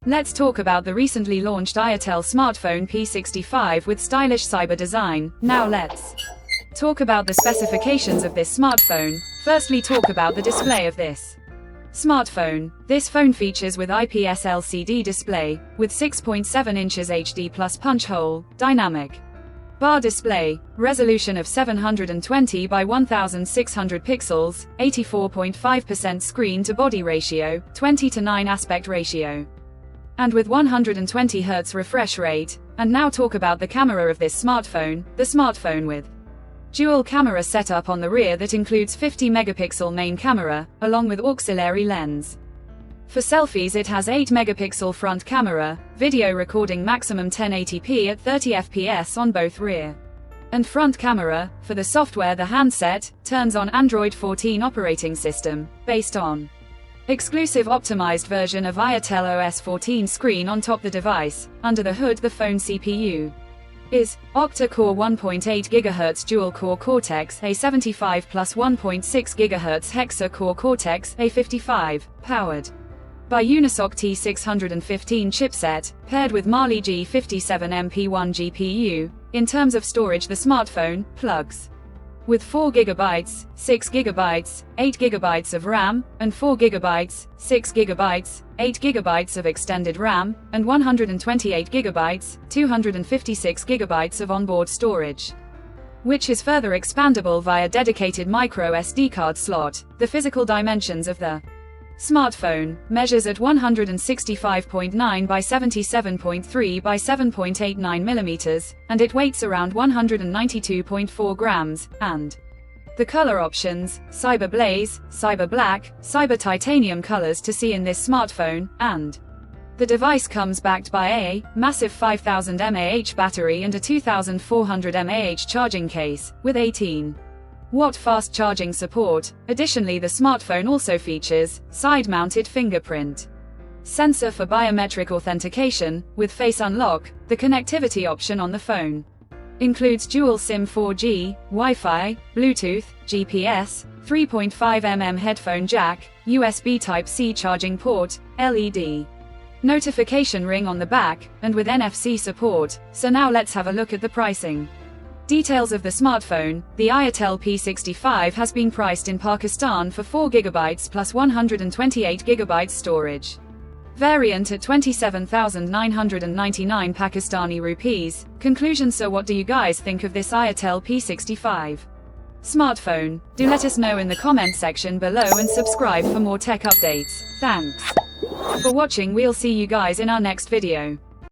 Let's talk about the recently launched ITEL smartphone P65 with stylish cyber design. Now let's talk about the specifications of this smartphone. Firstly, talk about the display of this smartphone. This phone features with IPS LCD display, with 6.7 inches HD plus punch hole, dynamic bar display, resolution of 720 by 1600 pixels, 84.5% screen to body ratio, 20:9 aspect ratio, and with 120 Hz refresh rate. And now talk about the camera of this smartphone. The smartphone with dual camera setup on the rear that includes 50 megapixel main camera, along with auxiliary lens. For selfies it has 8 megapixel front camera, video recording maximum 1080p at 30 fps on both rear and front camera. For the software, the handset turns on Android 14 operating system, based on exclusive optimized version of ITEL OS 14 screen on top the device. Under the hood, the phone CPU is octa-core 1.8 GHz dual-core Cortex-A75 plus 1.6 GHz hexa-core Cortex-A55, powered by Unisoc T615 chipset, paired with Mali G57MP1 GPU. In terms of storage, the smartphone plugs with 4 GB, 6 GB, 8 GB of RAM, and 4 GB, 6 GB, 8 GB of extended RAM, and 128 GB, 256 GB of onboard storage, which is further expandable via dedicated micro SD card slot. The physical dimensions of the smartphone measures at 165.9 by 77.3 by 7.89 mm, and it weighs around 192.4 grams, and the color options, Cyber Blaze, Cyber Black, Cyber Titanium colors to see in this smartphone, and the device comes backed by a massive 5000 mAh battery and a 2400 mAh charging case, with 18-watt fast charging support. Additionally, the smartphone also features side-mounted fingerprint sensor for biometric authentication, with face unlock. The connectivity option on the phone includes dual SIM 4G, Wi-Fi, Bluetooth, GPS, 3.5mm headphone jack, USB Type-C charging port, LED notification ring on the back, and with NFC support. So now let's have a look at the pricing details of the smartphone. The ITEL P65 has been priced in Pakistan for 4 GB plus 128 GB storage variant at 27,999 Pakistani rupees. Conclusion: so what do you guys think of this ITEL P65 smartphone? Do let us know in the comment section below and subscribe for more tech updates. Thanks for watching. We'll see you guys in our next video.